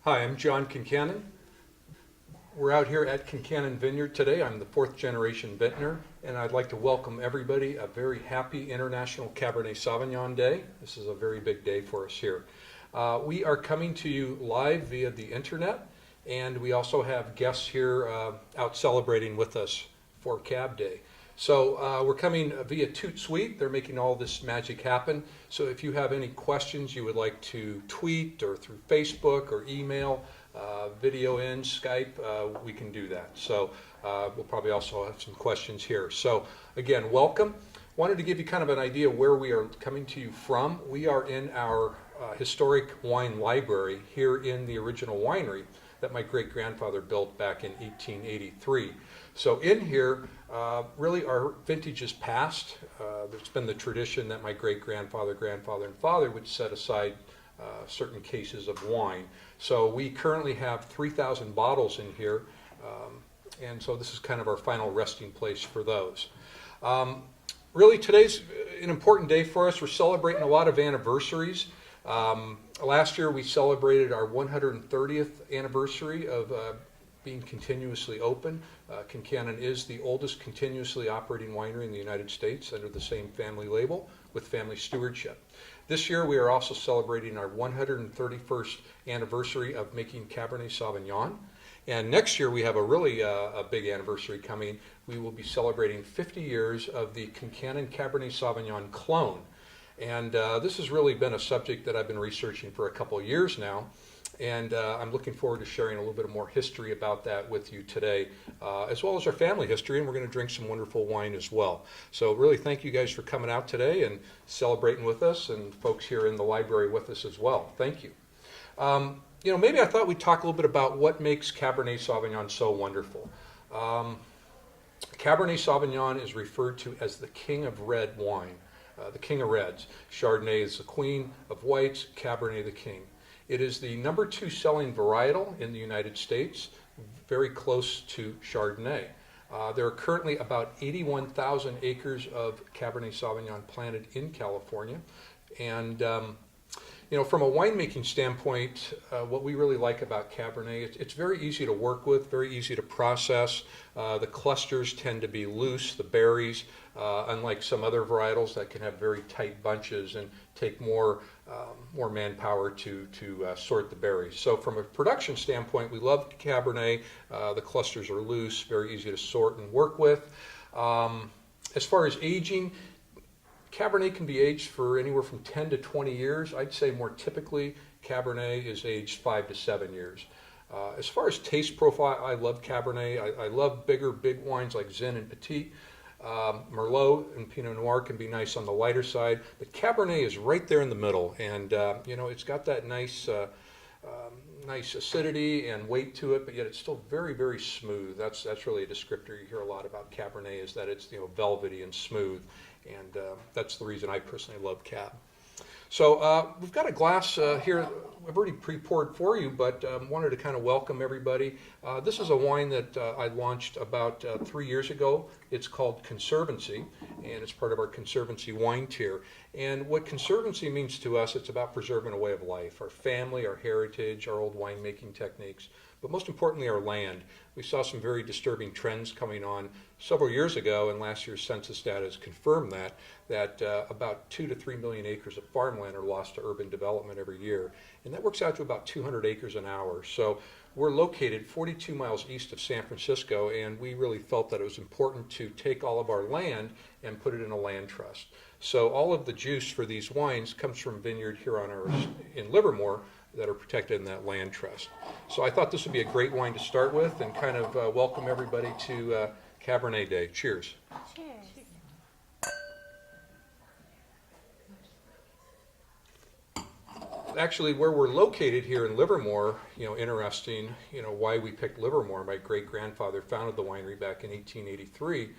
Hi, I'm John Concannon. We're out here at Concannon Vineyard today. I'm the fourth generation vintner, and I'd like to welcome everybody a very happy International Cabernet Sauvignon Day. This is a very big day for us here. We are coming to you live via the internet, and we also have guests here out celebrating with us for Cab Day. So we're coming via ToutSuite. They're making all this magic happen. So if you have any questions you would like to tweet or through Facebook or email, video in, Skype, we can do that. So we'll probably also have some questions here. So again, welcome. Wanted to give you kind of an idea where we are coming to you from. We are in our historic wine library here in the original winery that my great-grandfather built back in 1883. So in here, really our vintage is past. There's been the tradition that my great-grandfather, grandfather, and father would set aside certain cases of wine. So we currently have 3,000 bottles in here, and so this is kind of our final resting place for those. Really today's an important day for us. We're celebrating a lot of anniversaries. Last year we celebrated our 130th anniversary of being continuously open. Concannon is the oldest continuously operating winery in the United States under the same family label with family stewardship. This year we are also celebrating our 131st anniversary of making Cabernet Sauvignon. And next year we have a really a big anniversary coming. We will be celebrating 50 years of the Concannon Cabernet Sauvignon clone. And this has really been a subject that I've been researching for a couple of years now. And I'm looking forward to sharing a little bit more history about that with you today, as well as our family history, and we're going to drink some wonderful wine as well. So really thank you guys for coming out today and celebrating with us, and folks here in the library with us as well. Thank you. You know, maybe I thought we'd talk a little bit about what makes Cabernet Sauvignon so wonderful. Cabernet Sauvignon is referred to as the king of red wine, the king of reds. Chardonnay is the queen of whites, Cabernet the king. It is the number 2 selling varietal in the United States, very close to Chardonnay. There are currently about 81,000 acres of Cabernet Sauvignon planted in California. And you know, from a winemaking standpoint, what we really like about Cabernet, it's very easy to work with, very easy to process. The clusters tend to be loose, the berries, unlike some other varietals that can have very tight bunches and take more manpower to sort the berries. So from a production standpoint, we love Cabernet. The clusters are loose, very easy to sort and work with. As far as aging, Cabernet can be aged for anywhere from 10 to 20 years. I'd say more typically Cabernet is aged 5 to 7 years. As far as taste profile, I love Cabernet. I love big wines like Zin and Petit. Merlot and Pinot Noir can be nice on the lighter side, but Cabernet is right there in the middle, and you know, it's got that nice acidity and weight to it, but yet it's still very smooth. That's really a descriptor you hear a lot about Cabernet, is that it's, you know, velvety and smooth, and that's the reason I personally love Cab. So we've got a glass here. I've already pre-poured for you, but wanted to kind of welcome everybody. This is a wine that I launched about 3 years ago. It's called Conservancy, and it's part of our Conservancy wine tier. And what Conservancy means to us, it's about preserving a way of life, our family, our heritage, our old winemaking techniques, but most importantly, our land. We saw some very disturbing trends coming on several years ago, and last year's census data has confirmed that about 2 to 3 million acres of farmland are lost to urban development every year, and that works out to about 200 acres an hour. So we're located 42 miles east of San Francisco, and we really felt that it was important to take all of our land and put it in a land trust. So all of the juice for these wines comes from vineyard here in Livermore that are protected in that land trust. So I thought this would be a great wine to start with and kind of welcome everybody to Cabernet Day. Cheers. Cheers. Actually, where we're located here in Livermore, you know, interesting, you know, why we picked Livermore. My great-grandfather founded the winery back in 1883.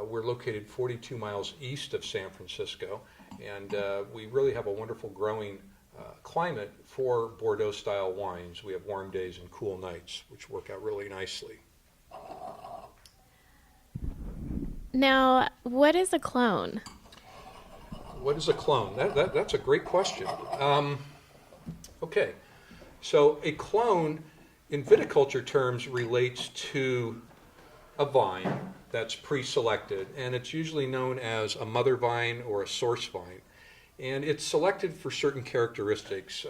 We're located 42 miles east of San Francisco, and we really have a wonderful growing climate for Bordeaux-style wines. We have warm days and cool nights, which work out really nicely. Now, what is a clone? What is a clone? That's a great question. Okay, So a clone, in viticulture terms, relates to a vine that's pre-selected, and it's usually known as a mother vine or a source vine. And it's selected for certain characteristics.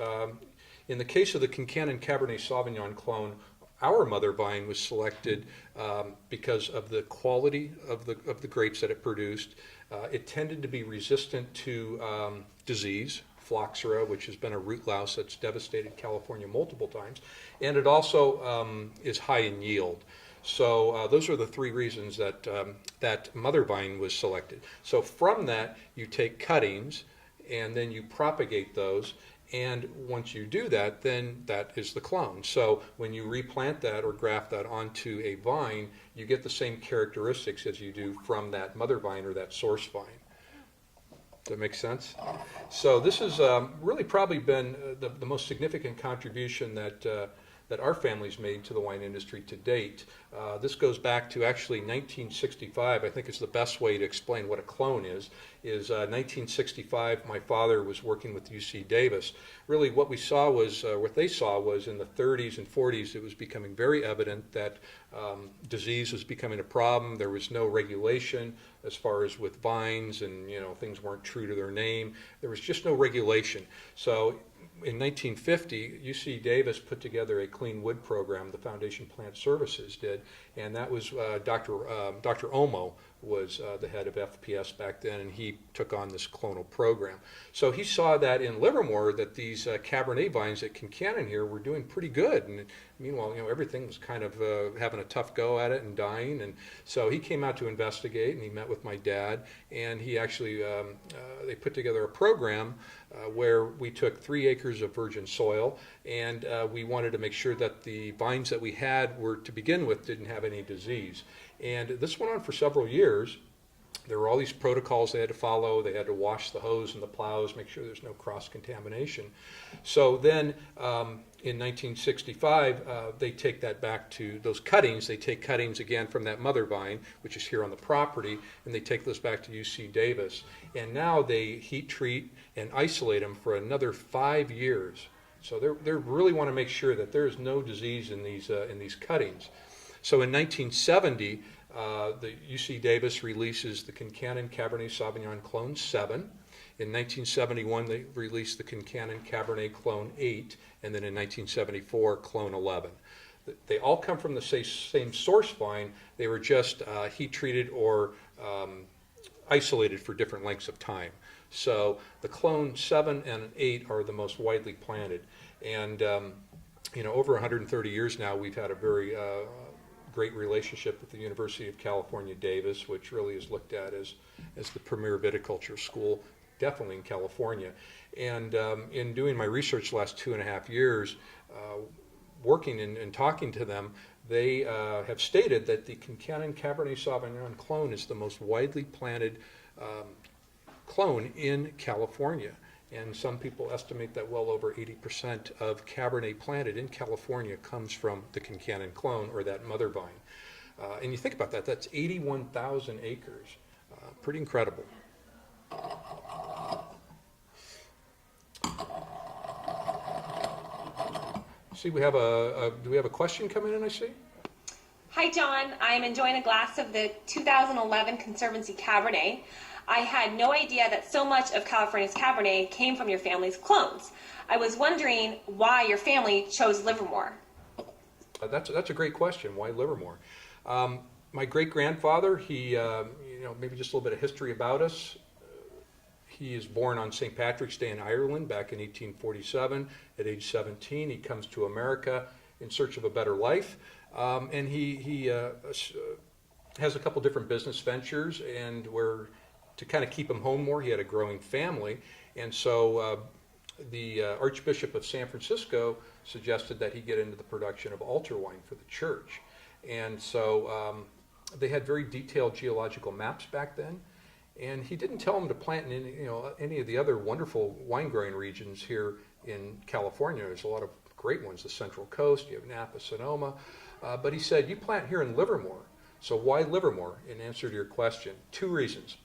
In the case of the Concannon Cabernet Sauvignon clone, our mother vine was selected because of the quality of the grapes that it produced. It tended to be resistant to disease, phylloxera, which has been a root louse that's devastated California multiple times, and it also is high in yield. So those are the three reasons that that mother vine was selected. So from that, you take cuttings, and then you propagate those. And once you do that, then that is the clone. So when you replant that or graft that onto a vine, you get the same characteristics as you do from that mother vine or that source vine. Does that make sense? So this has really probably been the most significant contribution that our family's made to the wine industry to date. This goes back to actually 1965. I think it's the best way to explain what a clone is 1965, my father was working with UC Davis. Really what we saw was, what they saw was in the 30s and 40s, it was becoming very evident that disease was becoming a problem. There was no regulation as far as with vines, and things weren't true to their name. There was just no regulation. So in 1950, UC Davis put together a clean wood program, the Foundation Plant Services did, and that was Dr. Omo was the head of FPS back then, and he took on this clonal program. So he saw that in Livermore that these Cabernet vines at Concannon here were doing pretty good, and meanwhile, everything was kind of having a tough go at it and dying, and so he came out to investigate, and he met with my dad, and he actually, they put together a program where we took 3 acres of virgin soil, and we wanted to make sure that the vines that we had were, to begin with, didn't have any disease. And this went on for several years. There were all these protocols they had to follow. They had to wash the hose and the plows, make sure there's no cross-contamination. So then in 1965, they take that back to those cuttings. They take cuttings again from that mother vine, which is here on the property, and they take those back to UC Davis. And now they heat treat and isolate them for another 5 years. So they really want to make sure that there is no disease in these cuttings. So in 1970, the UC Davis releases the Concannon Cabernet Sauvignon Clone 7. In 1971, they released the Concannon Cabernet Clone 8, and then in 1974, Clone 11. They all come from the same source vine. They were just heat treated or isolated for different lengths of time. So the Clone 7 and 8 are the most widely planted. And over 130 years now, we've had a very great relationship with the University of California, Davis, which really is looked at as the premier viticulture school, definitely in California. And in doing my research the last 2.5 years, working and talking to them, they have stated that the Concannon Cabernet Sauvignon clone is the most widely planted clone in California. And some people estimate that well over 80% of Cabernet planted in California comes from the Concannon clone or that mother vine. And you think about that, that's 81,000 acres. Pretty incredible. See, we have do we have a question coming in, I see? Hi, John. I'm enjoying a glass of the 2011 Conservancy Cabernet. I had no idea that so much of California's Cabernet came from your family's clones. I was wondering why your family chose Livermore. That's a great question. Why Livermore? My great-grandfather, he, maybe just a little bit of history about us. He is born on St. Patrick's Day in Ireland back in 1847. At age 17, he comes to America in search of a better life. And he has a couple different business ventures, and to kind of keep him home more, he had a growing family. And so the Archbishop of San Francisco suggested that he get into the production of altar wine for the church. And so they had very detailed geological maps back then. And he didn't tell them to plant in any of the other wonderful wine growing regions here in California. There's a lot of great ones, the Central Coast, you have Napa, Sonoma. But he said, you plant here in Livermore. So why Livermore? In answer to your question, 2 reasons.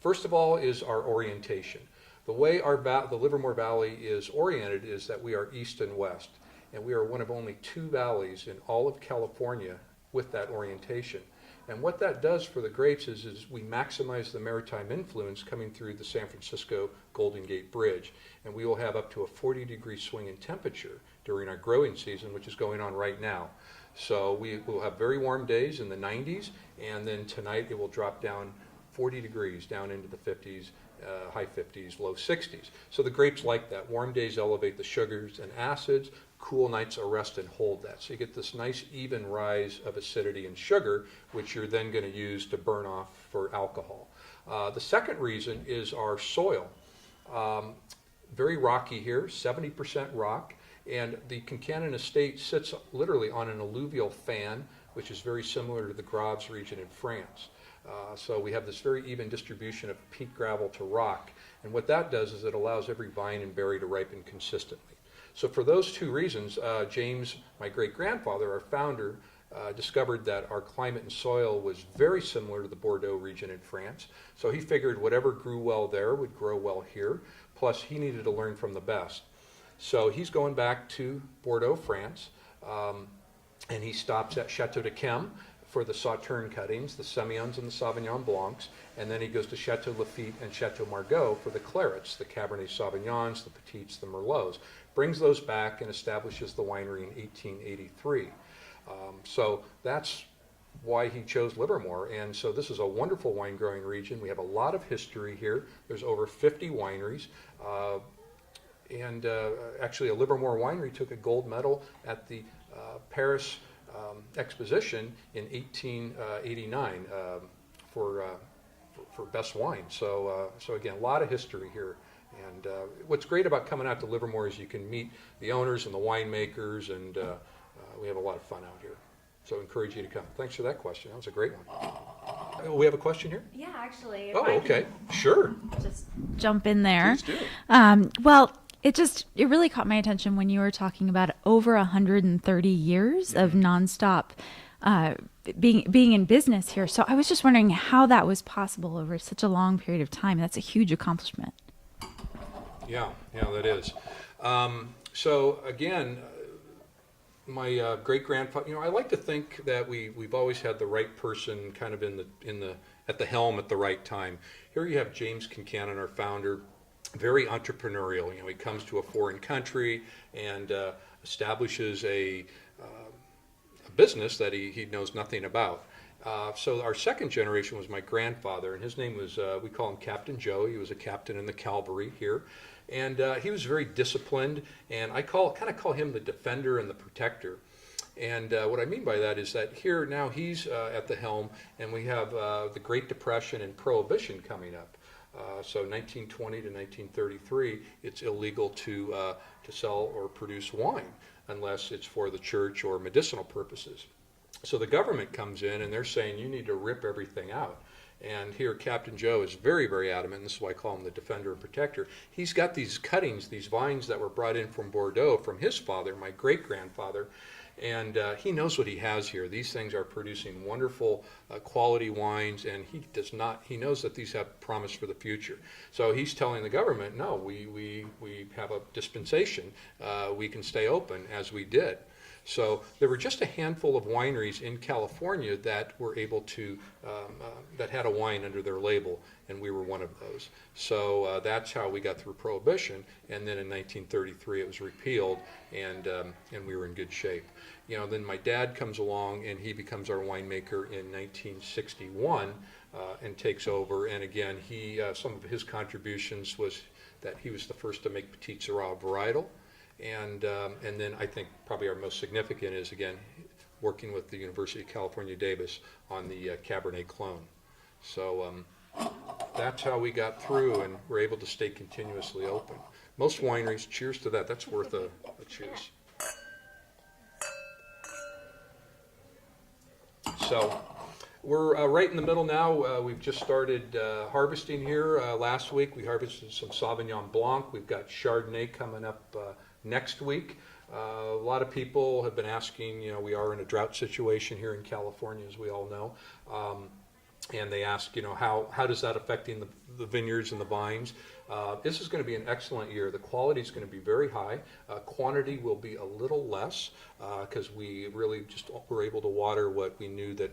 First of all is our orientation. The way the Livermore Valley is oriented is that we are east and west. and we are one of only 2 valleys in all of California with that orientation. And what that does for the grapes is we maximize the maritime influence coming through the San Francisco Golden Gate Bridge. And we will have up to a 40-degree swing in temperature during our growing season, which is going on right now. So we will have very warm days in the 90s, and then tonight it will drop down 40 degrees down into the 50s, high 50s, low 60s. So the grapes like that. Warm days elevate the sugars and acids. Cool nights arrest and hold that. So you get this nice even rise of acidity and sugar, which you're then going to use to burn off for alcohol. The second reason is our soil. Very rocky here, 70% rock, and the Concannon estate sits literally on an alluvial fan, which is very similar to the Graves region in France. So we have this very even distribution of peat gravel to rock, and what that does is it allows every vine and berry to ripen consistently. So for those 2 reasons, James, my great-grandfather, our founder, discovered that our climate and soil was very similar to the Bordeaux region in France. So he figured whatever grew well there would grow well here, plus he needed to learn from the best. So he's going back to Bordeaux, France, and he stops at Chateau de Chem for the Sauterne cuttings, the Semillons and the Sauvignon Blancs, and then he goes to Chateau Lafite and Chateau Margaux for the clarets, the Cabernet Sauvignons, the Petites, the Merlots. Brings those back and establishes the winery in 1883. So that's why he chose Livermore. And so this is a wonderful wine growing region. We have a lot of history here. There's over 50 wineries. Actually, a Livermore winery took a gold medal at the Paris exposition in 1889 for best wine. So again, a lot of history here. And what's great about coming out to Livermore is you can meet the owners and the winemakers, and we have a lot of fun out here. So I encourage you to come. Thanks for that question. That was a great one. We have a question here? Yeah, actually. Oh, okay. Sure. Just jump in there. Please do. Well, it really caught my attention when you were talking about over 130 years of nonstop being in business here. So I was just wondering how that was possible over such a long period of time. That's a huge accomplishment. Yeah, that is. So again, my great-grandfather, I like to think that we've always had the right person kind of at the helm at the right time. Here you have James Concannon, our founder, very entrepreneurial. He comes to a foreign country and establishes a business that he knows nothing about. So our second generation was my grandfather, and his name was, we call him Captain Joe. He was a captain in the cavalry here. And he was very disciplined, and I kind of call him the defender and the protector. And what I mean by that is that here now he's at the helm, and we have the Great Depression and Prohibition coming up. So 1920 to 1933, it's illegal to sell or produce wine unless it's for the church or medicinal purposes. So the government comes in and they're saying you need to rip everything out. And here Captain Joe is very, very adamant, and this is why I call him the defender and protector. He's got these cuttings, these vines that were brought in from Bordeaux from his father, my great-grandfather, and he knows what he has here. These things are producing wonderful quality wines, and he knows that these have promise for the future. So he's telling the government, no, we have a dispensation. We can stay open, as we did. So there were just a handful of wineries in California that were able to, that had a wine under their label, and we were one of those. So that's how we got through Prohibition, and then in 1933 it was repealed, and we were in good shape. Then my dad comes along, and he becomes our winemaker in 1961 and takes over. And again, some of his contributions was that he was the first to make Petit Syrah varietal. And then I think probably our most significant is, again, working with the University of California, Davis on the Cabernet clone. So that's how we got through, and we're able to stay continuously open. Most wineries, cheers to that. That's worth a cheers. So we're right in the middle now. We've just started harvesting here. Last week we harvested some Sauvignon Blanc. We've got Chardonnay coming up next week. A lot of people have been asking, we are in a drought situation here in California, as we all know. and they ask, how does that affecting the vineyards and the vines? This is going to be an excellent year. The quality is going to be very high. Quantity will be a little less because we really just were able to water what we knew that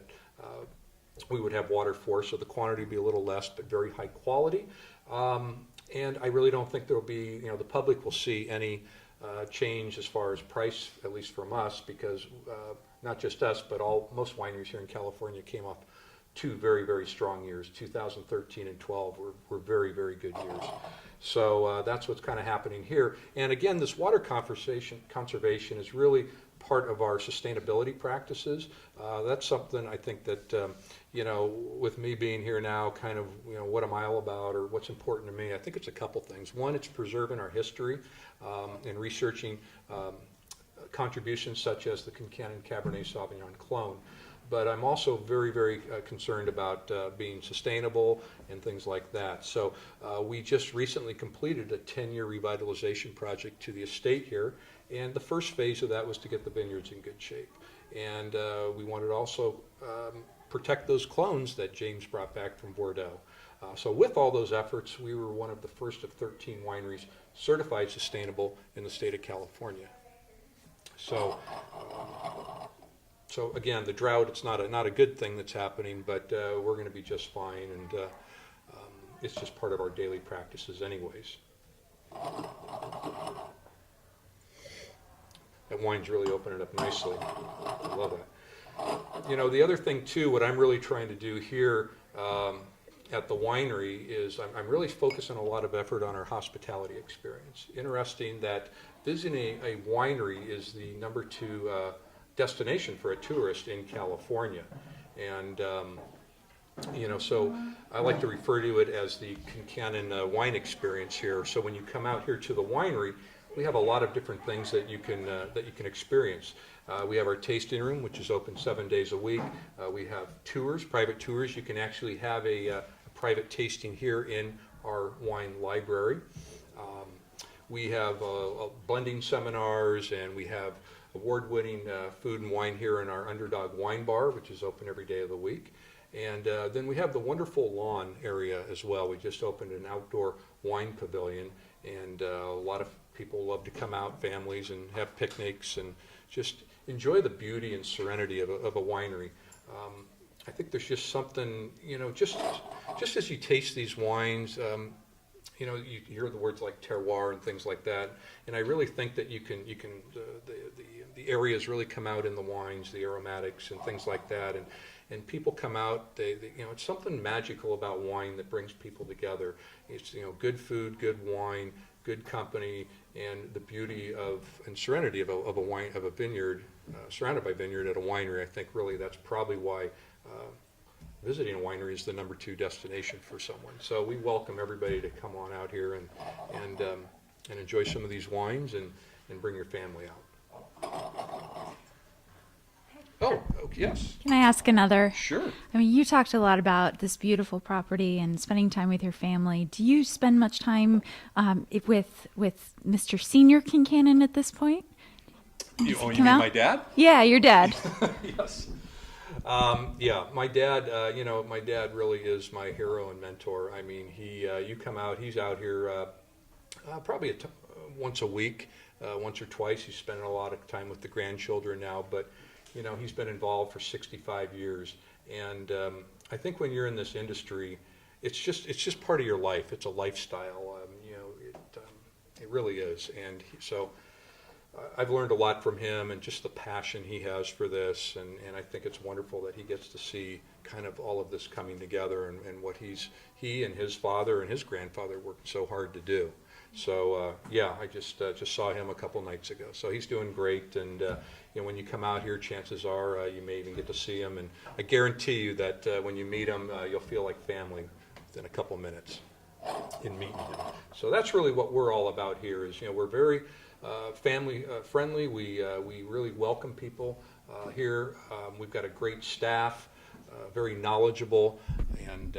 we would have water for. So the quantity will be a little less, but very high quality. And I really don't think there will be, the public will see any change as far as price, at least from us, because not just us, but most wineries here in California came off 2 very, very strong years. 2013 and 12 were very, very good years. So that's what's kind of happening here. And again, this water conservation is really part of our sustainability practices. That's something I think that, with me being here now, kind of, what am I all about or what's important to me? I think it's a couple things. One, it's preserving our history and researching contributions such as the Concannon Cabernet Sauvignon clone. But I'm also very, very concerned about being sustainable and things like that. So we just recently completed a 10-year revitalization project to the estate here, and the first phase of that was to get the vineyards in good shape. And we wanted to also protect those clones that James brought back from Bordeaux. So with all those efforts, we were one of the first of 13 wineries certified sustainable in the state of California. So again, the drought, it's not a good thing that's happening, but we're going to be just fine, and it's just part of our daily practices anyways. That wine's really opening up nicely. I love that. The other thing too, what I'm really trying to do here at the winery is I'm really focusing a lot of effort on our hospitality experience. Interesting that visiting a winery is the number 2 destination for a tourist in California. And, so I like to refer to it as the Concannon wine experience here. So when you come out here to the winery, we have a lot of different things that you can experience. We have our tasting room, which is open 7 days a week. We have tours, private tours. You can actually have a private tasting here in our wine library. We have blending seminars, and we have award-winning food and wine here in our Underdog Wine Bar, which is open every day of the week. And then we have the wonderful lawn area as well. We just opened an outdoor wine pavilion, and a lot of people love to come out, families, and have picnics and just enjoy the beauty and serenity of a winery. I think there's just something, just as you taste these wines, you hear the words like terroir and things like that, and I really think that the areas really come out in the wines, the aromatics and things like that, and people come out. They it's something magical about wine that brings people together. It's good food, good wine, good company, and the beauty and serenity of a vineyard, surrounded by vineyard at a winery. I think really that's probably why. Visiting a winery is the number 2 destination for someone. So we welcome everybody to come on out here and enjoy some of these wines and bring your family out. Oh, yes. Can I ask another? Sure. I mean, you talked a lot about this beautiful property and spending time with your family. Do you spend much time with Mr. Senior Concannon at this point? You mean my dad? Yeah, your dad. Yes. My dad, my dad really is my hero and mentor. I mean, you come out, he's out here probably once a week, once or twice. He's spending a lot of time with the grandchildren now, but, he's been involved for 65 years. And I think when you're in this industry, it's just part of your life. It's a lifestyle. It really is. And so I've learned a lot from him and just the passion he has for this, and I think it's wonderful that he gets to see kind of all of this coming together and what he and his father and his grandfather worked so hard to do. So I just saw him a couple nights ago. So he's doing great, and when you come out here, chances are you may even get to see him, and I guarantee you that when you meet him, you'll feel like family within a couple minutes in meeting him. So that's really what we're all about here. Is we're very family friendly. We really welcome people here. We've got a great staff, very knowledgeable, and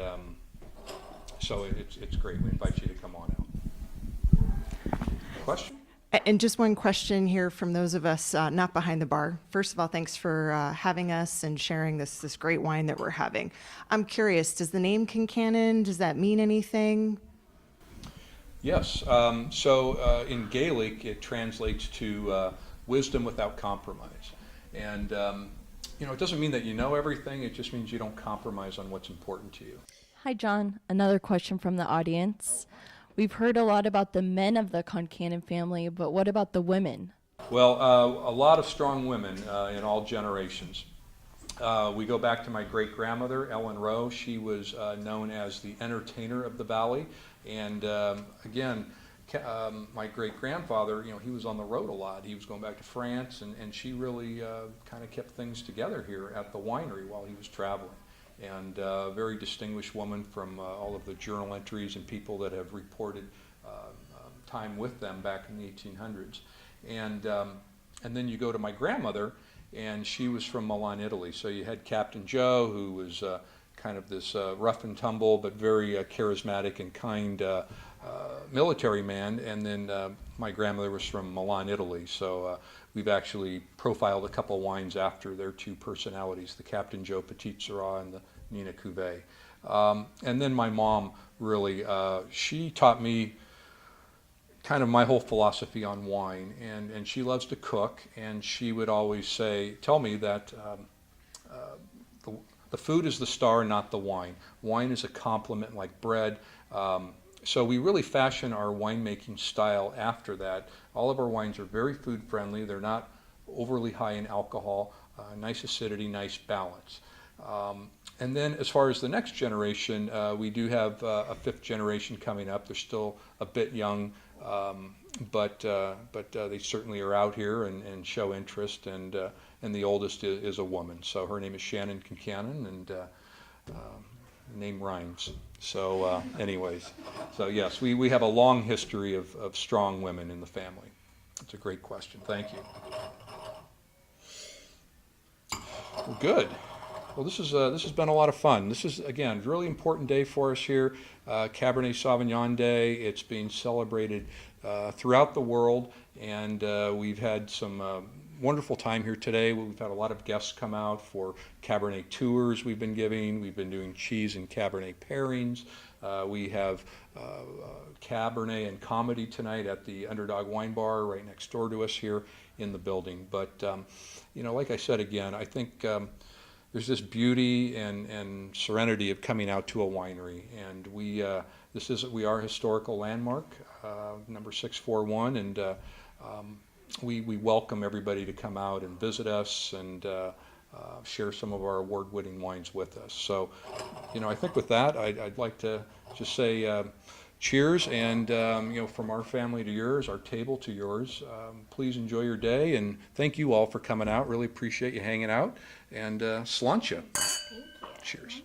so it's great. We invite you to come on out. Question? And just one question here from those of us not behind the bar. First of all, thanks for having us and sharing this great wine that we're having. I'm curious, does the name Concannon, does that mean anything? Yes. In Gaelic, it translates to wisdom without compromise. And, it doesn't mean that you know everything. It just means you don't compromise on what's important to you. Hi, John. Another question from the audience. We've heard a lot about the men of the Concannon family, but what about the women? Well, a lot of strong women in all generations. We go back to my great-grandmother, Ellen Rowe. She was known as the entertainer of the valley. And again, my great-grandfather, he was on the road a lot. He was going back to France, and she really kind of kept things together here at the winery while he was traveling. And a very distinguished woman from all of the journal entries and people that have reported time with them back in the 1800s. And then you go to my grandmother, and she was from Milan, Italy. So you had Captain Joe, who was kind of this rough and tumble but very charismatic and kind military man. And then my grandmother was from Milan, Italy. So we've actually profiled a couple wines after their two personalities, the Captain Joe Petit Syrah and the Nina Cuvée. And then my mom really, she taught me kind of my whole philosophy on wine, and she loves to cook, and she would always tell me that the food is the star, not the wine. Wine is a complement like bread. So we really fashion our winemaking style after that. All of our wines are very food friendly. They're not overly high in alcohol, nice acidity, nice balance. And then as far as the next generation, we do have a fifth generation coming up. They're still a bit young, but they certainly are out here and show interest. And the oldest is a woman. So her name is Shannon Concannon, and name rhymes. So anyways, so yes, we have a long history of strong women in the family. It's a great question. Thank you. Well, good. Well, this has been a lot of fun. This is, again, a really important day for us here, Cabernet Sauvignon Day. It's being celebrated throughout the world, and we've had some wonderful time here today. We've had a lot of guests come out for Cabernet tours we've been giving. We've been doing cheese and Cabernet pairings. We have Cabernet and comedy tonight at the Underdog Wine Bar right next door to us here in the building. But, like I said again, I think there's this beauty and serenity of coming out to a winery, and we are a historical landmark, number 641, and we welcome everybody to come out and visit us and share some of our award-winning wines with us. So, I think with that, I'd like to just say cheers, and from our family to yours, our table to yours. Please enjoy your day, and thank you all for coming out. Really appreciate you hanging out, and sláinte. Cheers.